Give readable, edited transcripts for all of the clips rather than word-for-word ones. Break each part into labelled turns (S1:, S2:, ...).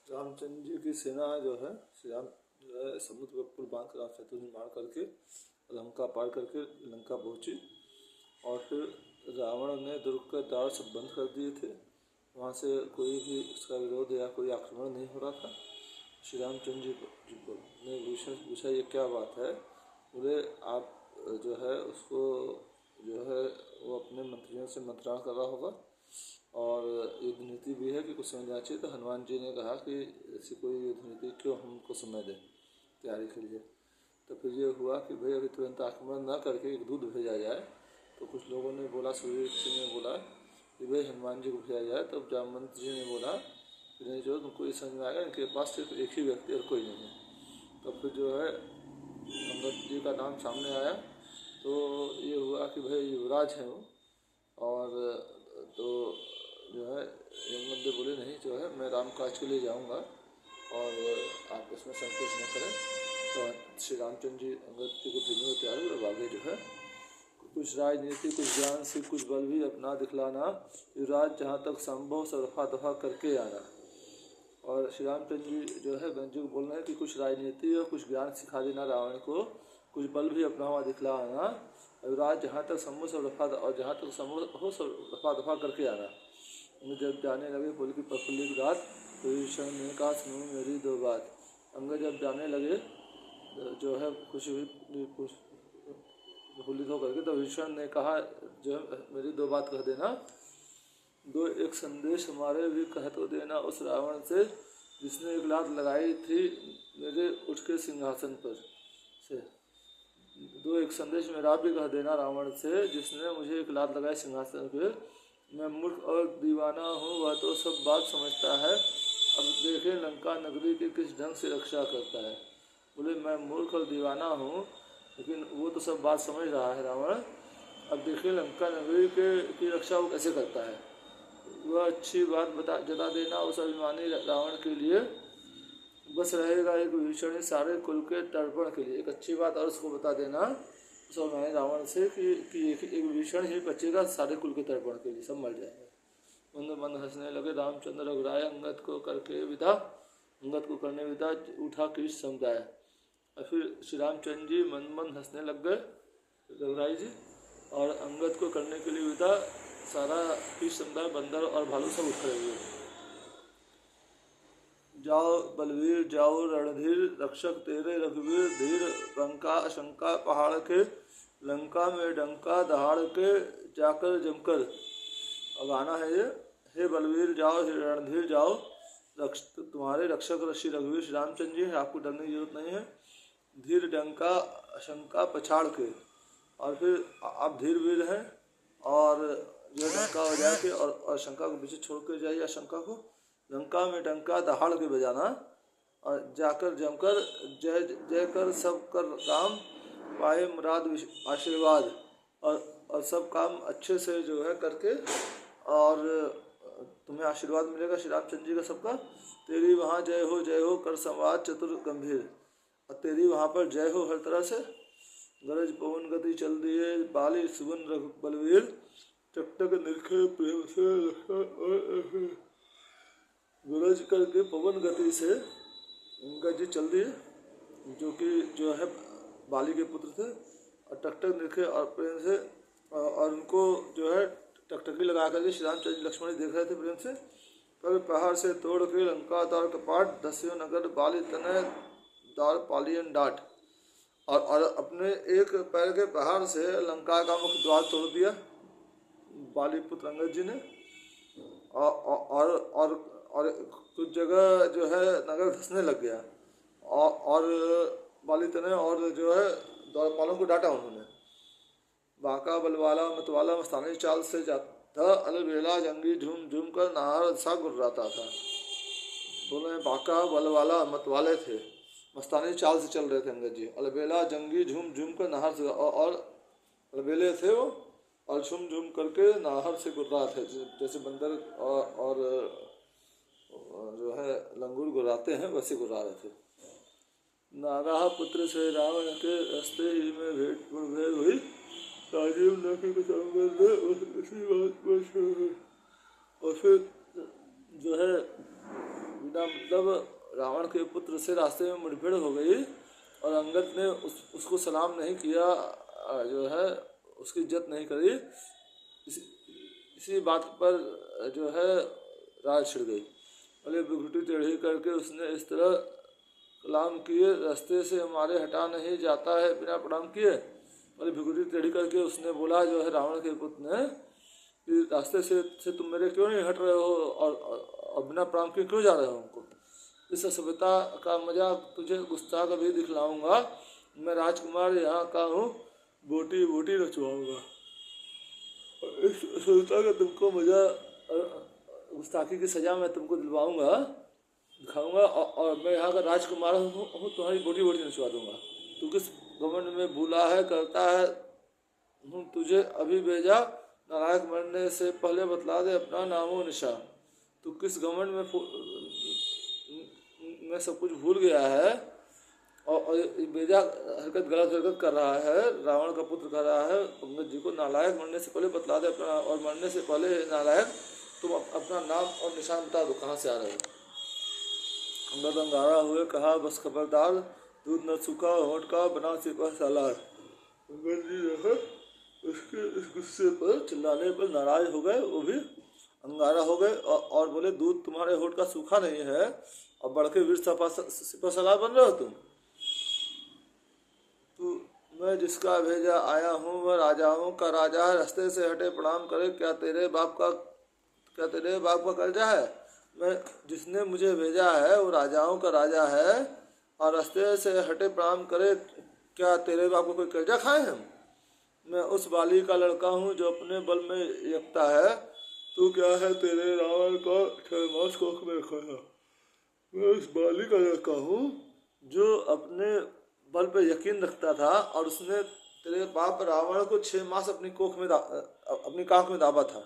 S1: रामचंद्र जी की सेना जो है, श्री राम जो है समुद्र पर पुल बांध कर राम सेतु निर्माण करके लंका पार करके लंका पहुंची। और फिर रावण ने दुर्ग के द्वार सब बंद कर दिए थे, वहाँ से कोई भी उसका विरोध या कोई आक्रमण नहीं हो रहा था। श्री रामचंद्र जी को ने विभीषण से पूछा, ये क्या बात है? बोले, आप जो है उसको जो है वो अपने मंत्रियों से मंत्रणा कर रहा होगा और युद्ध नीति भी है कि कुछ समझना चाहिए। तो हनुमान जी ने कहा कि ऐसी कोई युद्ध नीति क्यों हमको समय दें तैयारी के लिए। तो फिर ये हुआ कि भाई अभी तुरंत आक्रमण न करके एक दूत भेजा जाए। तो कुछ लोगों ने बोला, सूर्य सिंह ने बोला कि भाई हनुमान जी को भेजा जाए। तब जामवंत जी ने बोला कि नहीं, जो तुमको ये समझ में आएगा इनके पास सिर्फ एक ही व्यक्ति और कोई नहीं है। तब फिर जो है अंगद जी का नाम सामने आया। तो ये हुआ कि भाई युवराज हैं वो। और तो जो है यमराज बोले, नहीं जो है मैं राम काज के लिए जाऊंगा और आप इसमें संकोच न करें। तो श्री रामचंद्र जी अंगद जी को भेजने को तैयार हुए। आगे जो है कुछ राजनीति, कुछ ज्ञान से, कुछ बल भी अपना दिखलाना, युवराज जहाँ तक संभव सब रफा दफा करके आना। और श्री रामचंद्र जी जो है गंज को बोल रहे हैं कि कुछ राजनीति और कुछ ज्ञान सिखा देना रावण को, कुछ बल भी अपना हुआ दिखलाना, युवराज जहाँ तक संभव सब रफा और जहाँ तक संभव हो सब रफा दफा करके आना। उन्हें जब जाने लगे पुल की प्रफुल्लित रात, तो विभीषण ने कहा, सुनो मेरी दो बात। अंगद जब जाने लगे जो है कुछ भी प्रफुल्लित होकर के, तो विभीषण ने कहा, जो है मेरी दो बात कह देना। दो एक संदेश हमारे भी कह तो देना उस रावण से, जिसने एक लात लगाई थी मेरे उठ के सिंहासन पर से। दो एक संदेश मेरा भी कह देना रावण से, जिसने मुझे एक लात लगाई सिंहासन पे। मैं मूर्ख और दीवाना हूँ, वह तो सब बात समझता है। अब देखें लंका नगरी की किस ढंग से रक्षा करता है। बोले, मैं मूर्ख और दीवाना हूँ, लेकिन वो तो सब बात समझ रहा है रावण। अब देखिए लंका नगरी की रक्षा वो कैसे करता है। वह अच्छी बात जता देना उस अभिमानी रावण के लिए। बस रहेगा एक विभीषण सारे कुल के तर्पण के लिए। एक अच्छी बात और उसको बता देना उस अभिमानी रावण से कि एक विभीषण ही बचेगा सारे कुल के तर्पण के लिए, सब मर जाएंगे। मंद मंद हंसने लगे रामचंद्र रघुराय, अंगद को करके विदा, अंगद को करने विदा, उठा कृष्ण समुदाय। और फिर श्री रामचंद्र जी मंद मंद हंसने लग गए रघुराय जी, और अंगद को करने के लिए विदा, सारा कृष्ण समुदाय बंदर और भालू सब उठ खड़े हुए। जाओ बलवीर जाओ रणधीर, रक्षक तेरे रघुवीर धीर, लंका शंका पहाड़ के, लंका में डंका दहाड़ के, जाकर जमकर। अब आना है ये, हे बलवीर जाओ, हे रणधीर जाओ, तुम्हारे रक्षक श्री रघुवीर श्री रामचंद्र जी हैं, आपको डरने की जरूरत नहीं है। धीर डंका शंका पछाड़ के, और फिर आप धीर वीर हैं और जो डंका बजा के और शंका को पीछे छोड़ के जाइए, शंका को लंका में डंका दहाड़ के बजाना, और जाकर जमकर जय जय कर सब कर काम, पाए मुराद आशीर्वाद। और सब काम अच्छे से जो है करके, और तुम्हें आशीर्वाद मिलेगा श्री रामचंद्र जी का सबका। तेरी वहाँ जय हो कर संवाद चतुर गंभीर, और तेरी वहाँ पर जय हो हर तरह से। गरज पवन गति चल दिए बाली सुवन रघु बलवीर, टकटक निरखे प्रेम से गरज करके पवन गति से उनका जी चल दिए, जो कि जो है बाली के पुत्र थे। और टकटक निरखे और प्रेम से, और उनको जो है टकटकी लगा करके श्री रामचंद्र लक्ष्मण देख रहे थे प्रेम से। कभी पहाड़ से तोड़ के लंका द्वार कपाट, दस्यो नगर बाली तनय द्वार पालियन डाट। और अपने एक पैर के पहाड़ से लंका का मुख्य द्वार तोड़ दिया बाली पुत्र अंगद जी ने। और कुछ जगह जो है नगर धंसने लग गया, और बाली तनय और जो है द्वारपालों को डांटा उन्होंने। बाका बलवाला मतवाला मस्तानी चाल से जाता, अलबेला जंगी झूम झूम कर नाहर सा गुर्राता था। दोनों बाका बलवाला मतवाले थे, मस्तानी चाल से चल रहे थे अंगद जी। अलबेला जंगी झूम झूम कर नाहर से, और अलबेले थे वो, और झूम झूम करके नाहर से गुर्रा थे, जैसे बंदर और जो है लंगूर गुर्राते हैं वैसे गुर्रा रहे थे। नाराह पुत्र से रावण के रास्ते ही में भेंट हुई, राजीव नखी के संग उसी बात पर। और फिर जो है बिना मतलब रावण के पुत्र से रास्ते में मुठभेड़ हो गई और अंगद ने उसको सलाम नहीं किया, जो है उसकी इज्जत नहीं करी। इसी बात पर जो है राज छिड़ गई। बोले भ्रुकुटी टेढ़ी करके उसने इस तरह कलाम किए, रास्ते से हमारे हटा नहीं जाता है बिना प्रणाम किए। बोले भ्रुकुटी टेढ़ी करके उसने बोला जो है रावण के पुत्र ने कि रास्ते से तुम मेरे क्यों नहीं हट रहे हो और बिना प्रणाम किए क्यों जा रहे हो हमको। इस असभ्यता का मजाक तुझे गुस्ताख अभी दिखलाऊंगा। मैं राजकुमार यहाँ का हूँ, बोटी बोटी नचवाऊंगा। इस असभ्यता का तुमको मजा, गुस्ताखी की सजा मैं तुमको दिलवाऊंगा, दिखाऊंगा और मैं यहाँ का राजकुमार हूँ, तुम्हारी बोटी बोटी नचवा दूंगा। तू किस घमंड में भूला है करता है हूँ तुझे अभी भेजा, नालायक मरने से पहले बतला दे अपना नामो निशान। तू किस घमंड में सब कुछ भूल गया है और बेजा गलत हरकत कर रहा है, रावण का पुत्र कर रहा है अंगद जी को। नालायक मरने से पहले बतला दे अपना, और मरने से पहले नालायक तुम अपना नाम और निशान बता दो, कहाँ से आ रहे हो। अंगद अंगारा हुए कहा बस खबरदार, दूध न सूखा होंठ का बना सिपा सालार। अंगद जी जो है उसके इस गुस्से पर चिल्लाने पर नाराज हो गए, वो भी अंगारा हो गए और बोले दूध तुम्हारे होठ का सूखा नहीं है और बढ़ के वीर सिपा सालार बन रहे हो तुम। तू मैं जिसका भेजा आया हूँ वह राजाओं का राजा है, रास्ते से हटे प्रणाम करे, क्या तेरे बाप का कर्जा है। मैं जिसने मुझे भेजा है वो राजाओं का राजा है और रास्ते से हटे प्रणाम करे, क्या तेरे बाप को कोई कर्जा खाए हम। मैं उस बाली का लड़का हूँ जो अपने बल में यकता है, तू क्या है तेरे रावण का 6 मास कोख में रखा है। मैं उस बाली का लड़का हूँ जो अपने बल पे यकीन रखता था और उसने तेरे बाप रावण को 6 मास अपनी काख में दाबा था।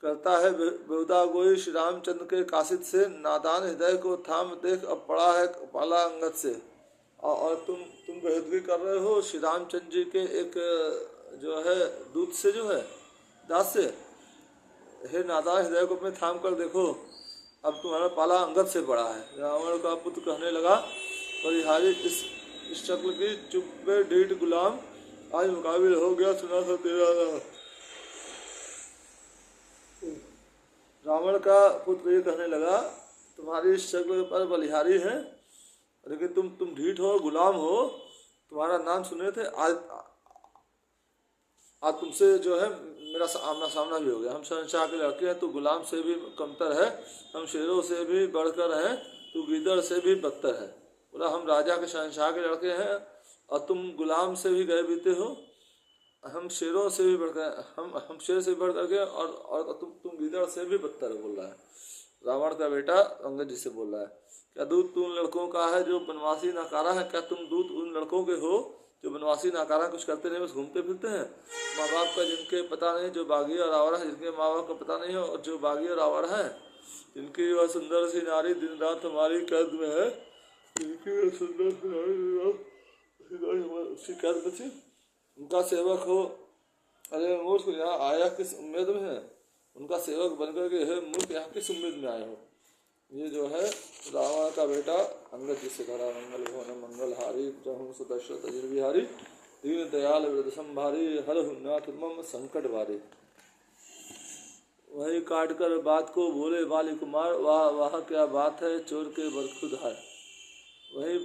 S1: करता है बेहुदा गोई श्री रामचंद्र के कासिद से, नादान हृदय को थाम देख अब पड़ा है पाला अंगद से। और तुम बेहदगी कर रहे हो श्री रामचंद्र जी के एक जो है दूत से, जो है दास से। हे नादान हृदय को अपने थाम कर देखो, अब तुम्हारा पाला अंगद से पड़ा है। रावण का पुत्र कहने लगा परिहारी इस शक्ल की चुप डीठ गुलाम, आज मुकाबिल हो गया सुना था तेरा नाम। रावण का पुत्र ये कहने लगा तुम्हारी इस शक्ल पर बलिहारी है, लेकिन तुम ढीठ हो, गुलाम हो, तुम्हारा नाम सुने थे, आज तुमसे जो है मेरा आमना सामना भी हो गया। हम शहंशाह के लड़के हैं, तू गुलाम से भी कमतर है, हम शेरों से भी बढ़कर हैं, तू गीदड़ से भी बदतर है। बोला हम राजा के शहंशाह के लड़के हैं और तुम गुलाम से भी गए बीते हो, हम शेरों से भी बढ़कर, हम शेर से भी बढ़ करके और तुम गीदड़ से भी बदतर है, बोल रहा है। रावण का बेटा अंगद जी से बोल रहा है क्या दूत उन लड़कों का है जो बनवासी नाकारा है। क्या तुम दूत उन लड़कों के हो जो बनवासी नाकारा कुछ करते नहीं, बस घूमते फिरते हैं। माँ बाप का जिनके पता नहीं जो बागी और आवारा है, जिनके माँ बाप का पता नहीं हो और जो बागी और आवारा है, जिनकी वह सुंदर सी नारी दिन रात हमारी कैद में है, जिनकी वह सुंदर सी नारी उसकी कैद बची, उनका सेवक हो। अरे मूर्ख यहाँ आया किस उम्मीद में है, उनका सेवक बनकर के हे मूर्ख यहाँ किस उम्मीद में आए हो। ये जो है रावण का बेटा अंगद जी से करा मंगल भवन मंगल हारी जहूँ सुदशरथ अजिर बिहारी, दीन दयाल वृद्ध संभारी, हर नाथ मम संकट भारी। वही काट कर बात को बोले बाली कुमार, वाह वाह क्या बात है चोर के बरखुधार। वही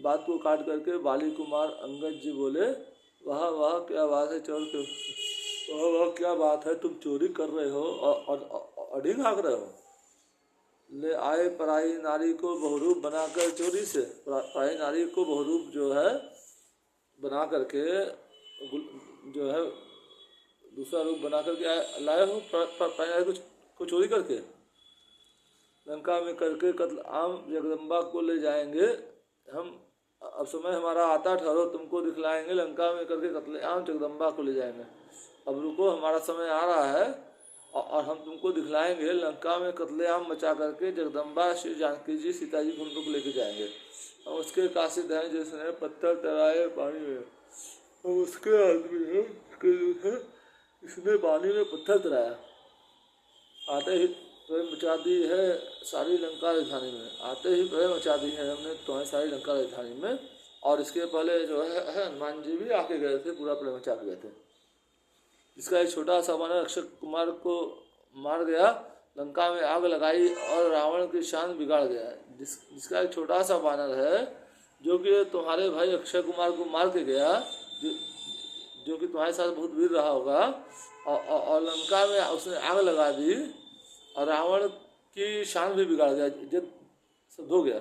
S1: बात को काट करके बाली कुमार अंगद जी बोले वाह वाह क्या बात है चोर के, वाह वाह क्या बात है तुम चोरी कर रहे हो और अड़ी भाग रहे हो। ले आए पराई नारी को बहुरूप बनाकर चोरी से, पराई नारी को बहुरूप जो है बना करके जो है दूसरा रूप बना करके लाए हो, पराई नारी को चोरी करके। लंका में करके कत्ल आम जगदम्बा को ले जाएंगे हम, अब समय हमारा आता ठहरो तुमको दिखलाएंगे, लंका में करके कत्ल आम जगदम्बा को ले जाएंगे। अब रुको हमारा समय आ रहा है और हम तुमको दिखलाएंगे, लंका में कत्लेआम मचा करके जगदम्बा श्री जानकी जी सीता जी को हम लोग लेके जाएंगे। हम उसके कासिद हैं जिसने पत्थर तराए पानी में, हम उसके आदमी हैं इसने पानी में पत्थर तराया। आते ही प्रलय मचा दी है सारी लंका राजधानी में, आते ही प्रलय मचा दी है हमने तुम्हारी सारी लंका राजधानी में। और इसके पहले जो है हनुमान जी भी आके गए थे, पूरा प्रलय मचा के गए थे। जिसका एक छोटा सा वानर अक्षय कुमार को मार गया, लंका में आग लगाई और रावण की शान बिगाड़ गया। जिसका एक छोटा सा वानर है जो कि तुम्हारे भाई अक्षय कुमार को मार के गया, जो कि तुम्हारे साथ बहुत वीर रहा होगा, और लंका में उसने आग लगा दी और रावण की शान भी बिगाड़ गया, इज्जत सब धो गया।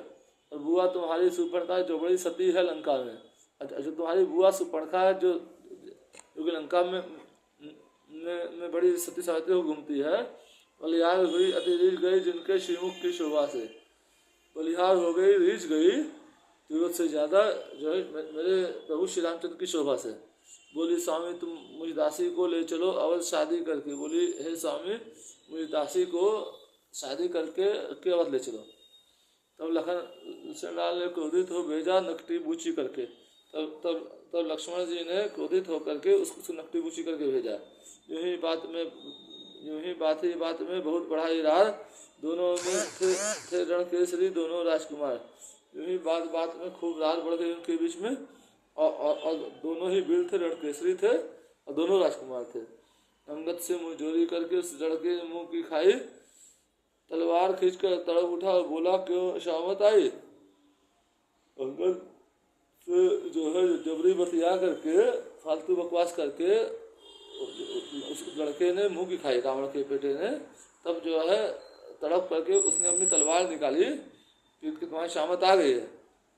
S1: और बुआ तुम्हारी सुपर्णखा जो बड़ी सती है लंका में, जो तुम्हारी बुआ सुपर्णखा है जो कि लंका में बड़ी सती सावित्री को घूमती है, बलिहार हुई अति रीझ गई जिनके श्रीमुख की शोभा से। बलिहार हो गई, रीझ गई जरूरत से ज़्यादा जो है मेरे प्रभु श्री रामचंद्र की शोभा से। बोली स्वामी तुम मुझ दासी को ले चलो अवध शादी करके। बोली हे स्वामी मुझ दासी को शादी करके अवध ले चलो। तब लखन लाल ने क्रोधित हो भेजा नकटी बूची करके। तब लक्ष्मण जी ने क्रोधित होकर के उसको नकटी बूची करके भेजा। यूं ही बात में बहुत बड़ा इरार, दोनों में थे रण केसरी दोनों राजकुमार। यूं ही बात में खूब रार बढ़ गई उनके बीच में, और दोनों ही वीर थे, रण केसरी थे और दोनों राजकुमार थे। अंगद से मुँह जोरी करके उस लड़के ने मुँह की खाई, तलवार खींचकर तड़प उठा और बोला क्यों शामत आई। अंगद से जो है जबरी बतिया करके फालतू बकवास करके उस लड़के ने मुंह की खाई, रावण के बेटे ने। तब जो है तड़प करके उसने अपनी तलवार निकाली कि तुम्हारी शामत आ गई है।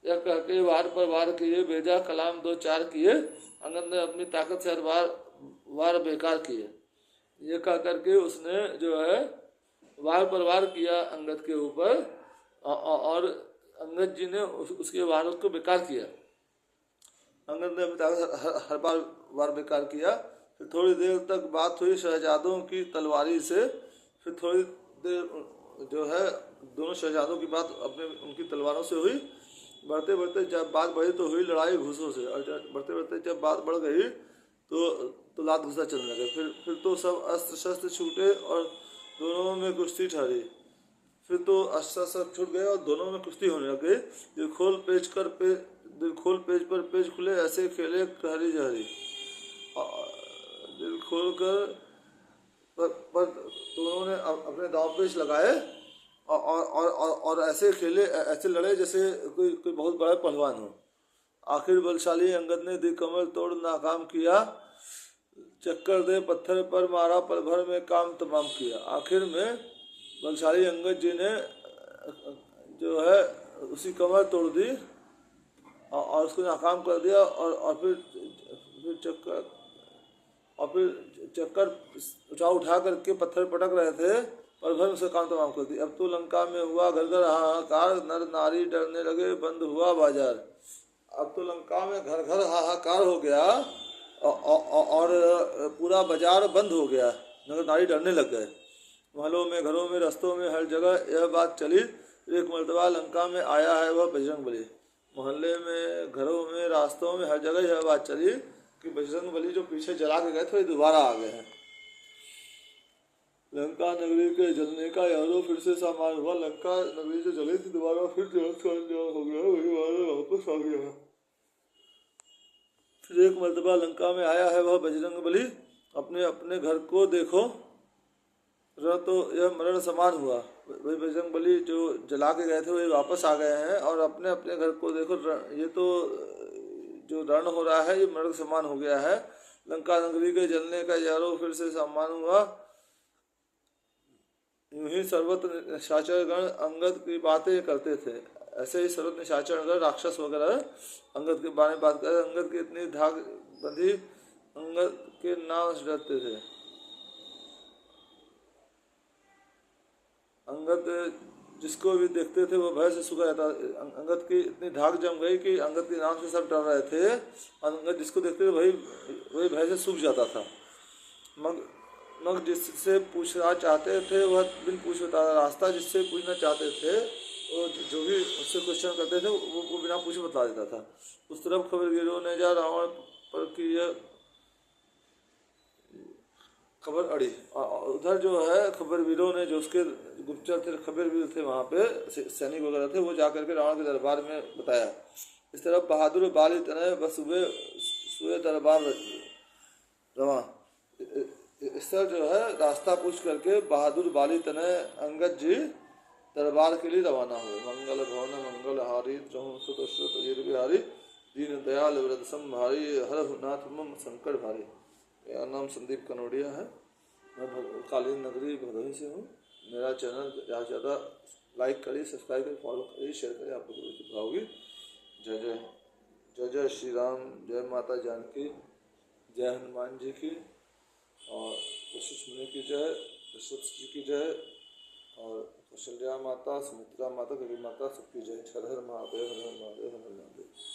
S1: यह कहके वार पर वार किए, भेजा कलाम 2-4 किए, अंगद ने अपनी ताकत से हर वार बेकार किए। ये कह करके उसने जो है वार पर वार किया अंगद के ऊपर, और अंगद जी ने उसके वार को बेकार किया। अंगद ने अपनी ताकत हर बार वार बेकार किया। फिर थोड़ी देर तक बात हुई शहजादों की तलवारी से। फिर थोड़ी देर जो है दोनों शहजादों की बात उनकी तलवारों से हुई। बढ़ते बढ़ते जब बात बढ़ी तो हुई लड़ाई घूसों से, और बढ़ते बढ़ते जब बात बढ़ गई तो लात घुसा चलने लगे। फिर तो सब अस्त्र शस्त्र छूटे और दोनों में कुश्ती ठहरी। फिर तो अस्त्र शस्त्र छूट गए और दोनों में कुश्ती होने लगे। दिल खोल पेज पर पेज खुले, ऐसे खेले कहरी जहरी। दिल खोल कर पर दोनों ने अपने दांव पेच लगाए और ऐसे खेले, ऐसे लड़े जैसे कोई बहुत बड़ा पहलवान हो। आखिर बलशाली अंगद ने दिल कमर तोड़ नाकाम किया, चक्कर दे पत्थर पर मारा पल भर में काम तमाम किया। आखिर में बलशाली अंगद जी ने जो है उसी कमर तोड़ दी और उसको नाकाम कर दिया, और फिर चक्कर उठा करके पत्थर पटक रहे थे, पर भर उसे काम तमाम कर दी। अब तो लंका में हुआ घर घर हाहाकार, नर नारी डरने लगे, बंद हुआ बाजार। अब तो लंका में घर घर हाहाकार हो गया और पूरा बाजार बंद हो गया, नर नारी डरने लग गए। महलों में, घरों में, रास्तों में, हर जगह यह बात चली, एक मर्तबा लंका में आया है वह बजरंग बली। मोहल्ले में, घरों में, रास्तों में, हर जगह यह बात चली कि बजरंग बली जो पीछे जला के गए थे दोबारा आ गए हैं। लंका नगरी के जलने का यारों फिर से सामान हुआ। लंका नगरी जो जली थी दोबारा फिर हो गया, वही वापस आ गया। फिर एक मर्तबा लंका में आया है वह बजरंग बली, अपने अपने घर को देखो तो यह मरण समान हुआ। वही बजरंग बली जो जला के गए थे वही वापस आ गए हैं, और अपने अपने घर को देखो, ये तो जो रण हो रहा है ये मरण समान हो गया है। लंका नगरी के जलने का यारों फिर से सम्मान हुआ। यूं ही सर्वत्र निशाचरगण अंगद की बातें करते थे। ऐसे ही सर्वत्र निशाचरगण राक्षस वगैरह अंगद के बारे में बात कर, अंगद की इतनी धाक बंधी, अंगद के नाम से डरते थे। अंगद जिसको भी देखते थे वो भय से सूखा रहता। अंगद की इतनी धाक जम गई कि अंगद के नाम से सब डर रहे थे, और अंगद जिसको देखते थे वही भय से सूख जाता था। मग जिससे पूछना चाहते थे वह बिन पूछ बताता, रास्ता जिससे पूछना चाहते थे वो जो भी उससे क्वेश्चन करते थे वो बिना पूछे बता देता था। उस तरफ खबर गिरों ने जा रावण पर की खबर अड़ी। उधर जो है खबरवीरों ने, जो उसके गुप्तचर थे, खबरवीर थे वहाँ पे, सैनिक वगैरह थे, वो जाकर के रावण के दरबार में बताया। इस तरफ बहादुर बाली तनय बसुए सुए दरबार रवा। इस तरह जो है रास्ता पूछ करके बहादुर बाली तनय अंगद जी दरबार के लिए रवाना हुए। मंगल भवन मंगल हारी त्रहुं सुत श्रुत वीर बिहारी दीन दयाल व्रत संभारी हर नाथ मम संकट भारी। मेरा नाम संदीप कनोडिया है, मैं कालीन नगरी भदोही से हूँ। मेरा चैनल ज़्यादा से ज़्यादा लाइक करिए, सब्सक्राइब करिए, फॉलो करिए, शेयर करिए, आप लोग को रुचि होगी। जय जय जय जय श्री राम, जय माता जानकी, जय हनुमान जी की, और वशिष्ठ मुनि की जय, दशरथ जी की जय, और कौशल्या माता, सुमित्रा माता, देवी माता, सबकी जय। हर हर महादेव, हर हर महादेव, हर हर महादेव।